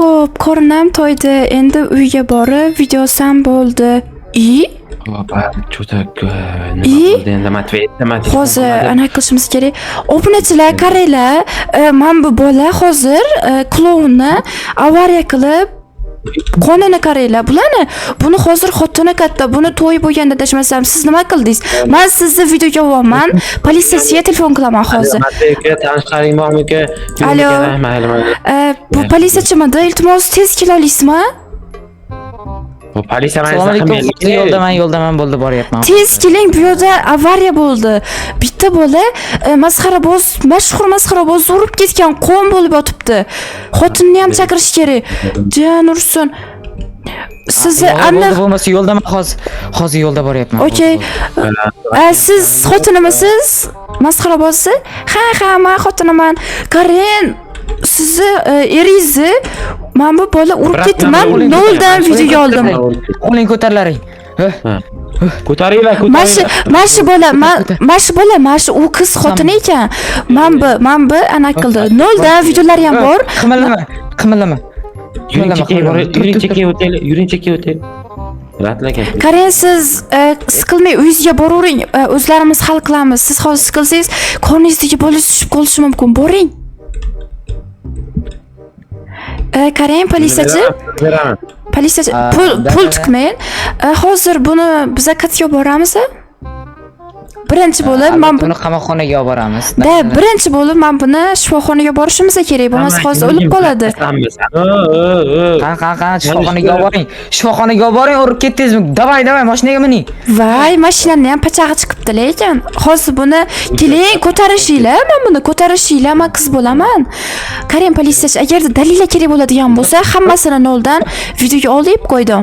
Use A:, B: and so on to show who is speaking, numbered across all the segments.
A: Xo'p, ko'rinam to'ydi. Endi uyga borib videosam bo'ldi.
B: Cho'tak nima bo'ldi endi Matvey?
A: Hozir ana qilishimiz kerak. Obunachilar, qaranglar, men bu bola hozir klovni avariya qilib qonini qaranglar. Buni hozir xotini katta, buni to'y bo'lganda dashmasam, siz nima qildingiz? Men sizni videoga olaman, politsiyaga telefon qilaman hozir.
B: Matveyga tanishlaring bormi-ku?
A: Alo. Bu politsiyachimidi? Iltimos tez kela olasizmi?
B: Bu politsiya
C: yo'ldaman bo'ldi, boryapman.
A: Tez keling, bu yerda avariya bo'ldi. Bitta bola masxaraboz, mashhur masxaraboz urib ketgan, qon bo'lib yotibdi. Xotinni ham chaqirish kerak. Jon ursin. Sizni aniq
C: bo'lmasa yo'ldaman, hozir yo'lda boryapman.
A: Okey. Siz xotinimisiz? Masxarabozsiz? Ha, men xotiniman. Qarang, sizni eringizni men bu bola urib ketdi. Men noldan video oldim.
C: Qo'ling ko'tarlaring.
B: Ko'taringlar.
A: Mashi bola, u qiz xotini ekan. Men bu ana qildi. Noldan videolari ham bor.
C: Qimillama.
B: Yuring chekka o'taylik.
A: Qarang, siz siqilmay uyingizga boravering. O'zlarimiz hal qilamiz. Siz hozir siqilsangiz, qorningizdagi bola tushib qolishi mumkin. Boring. Qarang, politsiyachi. Pul chiqmaydi. Hozir buni biz qayerga boramiz? Birinchi bo'lib men
C: buni qamoqxonaga olib boramiz.
A: Birinchi bo'lib men buni shifoxonaga borishimiz kerak, bo'lmasa hozir o'lib qoladi.
C: Qan, shifoxonaga olib boring. Shifoxonaga olib boring, urib ketdingizmi? Davay, mashinaga mining.
A: Voy, mashinani ham pachag'i chiqibdi lekin. Hozir buni keling ko'tarishinglar, men buni ko'tarishinglar, men qiz bo'laman. Qarang, politsiyachi, agarda dalillar kerak bo'ladigan bo'lsa, hammasini noldan videoga olib qo'ydim.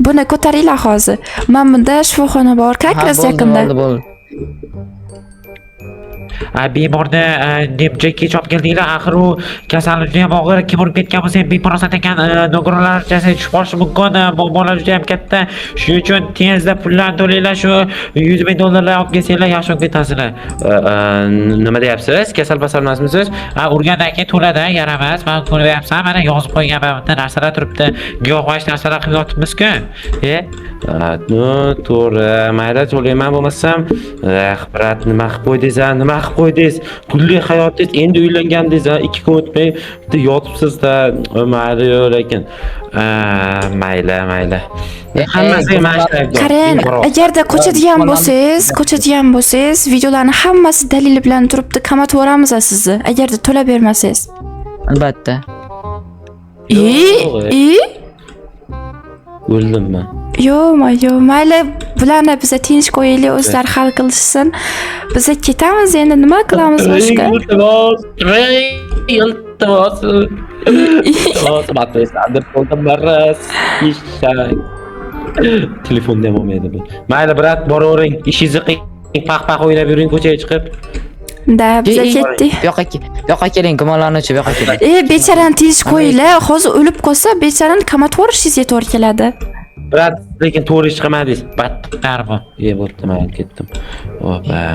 A: Buni ko'taringlar hozir. Men bunda shifoxona bor, kakras yaqinda.
B: Bemorni nimcha kech olib keldinglar, axir u kasallikni ham og'ir, kim urib ketgan bo'lsa ham beparosat ekan, nogironlarchasi tushib qolishi mumkin, bola juda ham katta. Shuning uchun tezda pullarni to'langlar, shu 100 ming dollarlar olib kelsanglar yaxshi bo'lib ketasizlar. Nima deyapsiz? Kasal emasmisiz? Urgandan keyin to'ladi, yaramas. Men ko'ryapman, mana yozib qo'yganman, bitta narsalar turibdi. Giyohvand narsalar qilib yotibmiz-ku. To'g'ri, mayli to'layman bo'lmasam, axborot nima qilib qo'ydingiz? Kulli hayotingiz endi uylangandingiz, 2 kun o'tmay bitta yotibsiz-da, mayli lekin mayli. Hammasiga mashhur.
A: Qarang, agarda qochadigan bo'lsangiz, videolarni hammasi dalili bilan turibdi, qamatib yuboramiz sizni, agarda to'lab bermasangiz.
C: Albatta.
B: O'ldimmi?
A: Yo'q, mayli, bularni biz tinch qo'yaylik, o'zlar hal qilishsin. Biz ketamiz, endi nima qilamiz boshqa?
B: Iltimos. Telefonda ham olmaydi bu. Mayli, brat, boravering. Ishingizni qiling, paq o'ylab yuring ko'chaga chiqib.
A: Biz ketdik.
C: Bu yoqqa keling, gumonlanuvchi, bu yoqqa keling.
A: Bechorani tinch qo'yinglar, hozir o'lib qolsa, bechorani qamatib yuborishingizga to'g'ri keladi.
B: Brat, lekin to'g'ri chiqamadingiz. Battar bu. Bo'pti, men ketdim.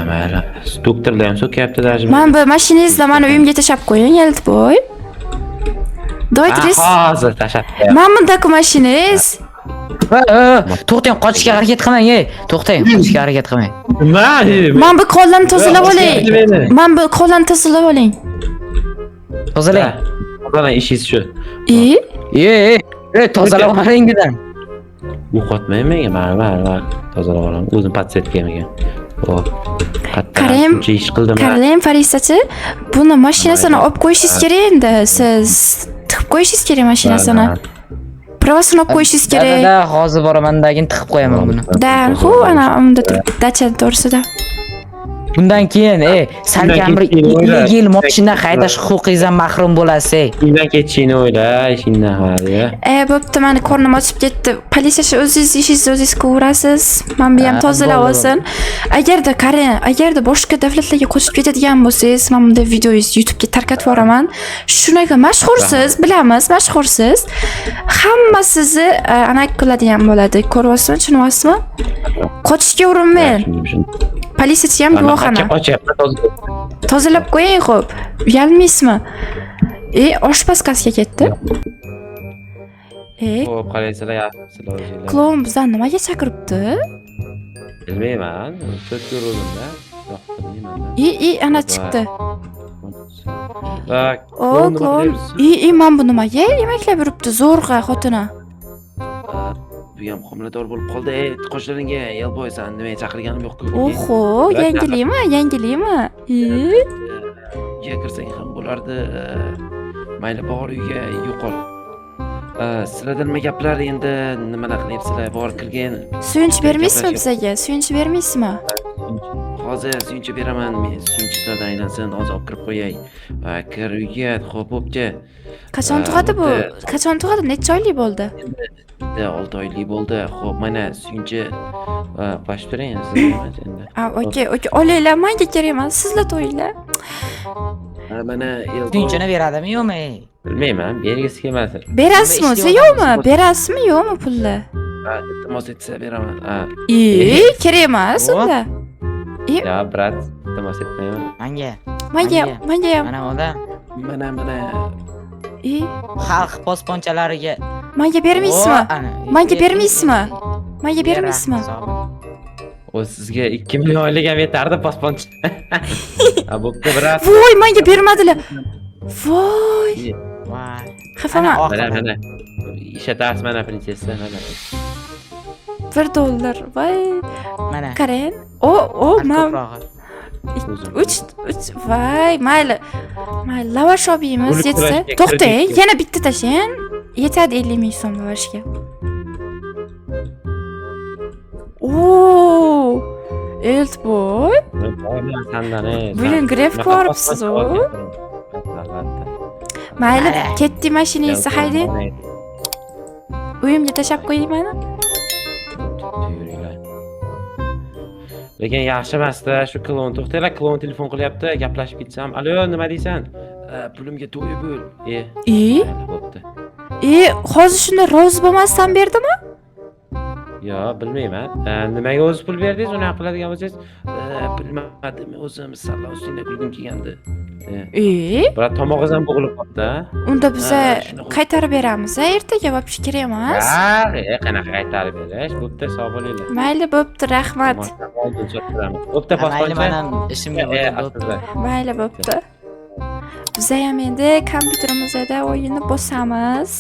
B: Mayli. Doktorlar ham so'kyapti даже.
A: Men bu mashinangizni mana uyimga tashab qo'ying, Eltboy. Doytris.
B: Hozir tashab.
A: Men bundagi mashinangiz.
C: To'xtang, qochishga harakat qilmang, To'xtang, qochishga harakat qilmang.
A: Men bu qo'llarni tozalab oling.
C: Tozalang,
B: ishingiz shu.
C: Tozalab oling-gidan.
B: Yo'qotmayman, men tozalab olaman. O'zim patsientga ekan.
A: Qarang, politsiyachi, buni mashinasini olib qo'yishingiz kerak endi. Siz tiqib qo'yishingiz kerak mashinasini. Pravasini olib qo'yishingiz kerak.
C: Hozir boramandagini tiqib qo'yaman buni.
A: Ana unda turibdi, dacha to'g'risida.
C: Bundan keyin salkam bir 2 yil mashina haydash huquqingizdan mahrum bo'lasiz.
B: Uydan ketishingni o'yla, ishingdan hali.
A: Bo'pti, meni qornim ochib ketdi. Politsiyachi, o'zingiz ishingizni o'zingiz ko'rasiz. Men bu ham tozalab olsin. Agarda boshqa davlatlarga qochib ketadigan bo'lsangiz, men bunda videongizni YouTube'ga tarqatib yuboraman. Shunaqa mashhursiz, bilamiz, mashhursiz. Hamma sizni ana qiladigan bo'ladi. Ko'ryapsizmi, tushunyapsizmi? Qochishga urinmang. Politsiyachi ham guvohxona. Tozalab qo'ying, xo'p. Uyalmaysizmi? Oshpaz kasga ketdi. Hey,
B: Xo'p, qalaysizlar, yaxshisizlar o'zinglar?
A: klon bizani nimaga chaqiribdi?
B: Bilmayman, to'rt ko'ruvdim-da. Yo'q, bilmayman-da.
A: Ana chiqdi.
B: Bak,
A: O,
B: nima
A: klon.
B: qilyapsiz?
A: Man bu nimaga emaklab yuribdi zo'rg'a xotini.
B: Bu ham homilador bo'lib qoldi. Ey, qoshlaringga yelboysan, nimaga chaqirganim yo'q-ku.
A: Oho, yangilikmi?
B: Uyga kirsang ham bo'lardi. Mayli, bor uyga yo'qol. Sizlarda nima gaplar endi, nimalar qilyapsizlar? Bor kirgin.
A: Suyunchi bermaysizmi bizga? Suyunchi bermaysizmi?
B: Hozir suyunchi beraman. Men suyunchilardan aylansin, hozir olib kirib qo'yay. Kir uyga, xo'p, bo'pti.
A: Qachon tug'adi bu? Qachon tug'adi? Necha oylik bo'ldi?
B: 6 oylik bo'ldi. Xo'p, mana suyunchi bosh turing siz endi.
A: Okey. Olinglar, menga kerak emas. Sizlar to'yinglar.
B: Mana
C: Suyunchini beradimi yo'qmi?
B: bilmayman, bergisi kelmasin.
A: Berasizmi o'zi yo'qmi? Berasizmi yo'qmi pulni?
B: Iltimos etsa beraman.
A: Kerak emas unda.
B: Ya, brat, iltimos etmayman.
C: Menga
A: ham.
C: mana odam
B: Mana.
C: xalq posponchalariga
A: Menga bermaysizmi? Menga bermaysizmi?
B: O sizga 2 million oylik ham yetardi posponchi. Bo'pti, brat.
A: Voy, menga bermadilar. Voy.
C: Voy.
A: Xafaman.
B: Mana. Ishlatasiz mana prinsessa, mana.
A: $1. Voy.
C: Mana
A: Qarang. Men 3 voy, mayli. Lavash olmaymiz, yetsa. To'xtang, yana bitta tashlang. Yetadi 50 ming so'm lavashga. Eltboy. Bugun gref ko'ribsiz u. Mayli, ketdi mashinangizni haydang. Uyimga tashab qo'yingmani?
B: Lekin yaxshi emas-da, shu klon. To'xtanglar, klon telefon qilyapti, gaplashib ketsam. Alo, nima deysan? Pulimga to'yib bo'l. Bo'pti.
A: Hozir shunda rozi bo'lmasdan berdimi?
B: Yo, bilmayman. Nimaga o'zi pul berdingiz? Uni qiladigan bo'lsangiz, bilmadim, o'zim salla ustingda kulgim kelgandi. Biroq tomog'ingiz ham bo'g'ilib qoldi.
A: Unda biz qaytarib beramiz, ertaga вообще kerak emas.
B: Qanaqa qaytarib berish? Bo'pti, sog' bo'linglar.
A: Mayli, bo'pti, rahmat.
B: Bo'pti, posponchi.
C: Mayli, men ishimga bo'ldi.
A: Mayli, bo'pti. Biz ham endi kompyuterimizda o'yinni bosamiz.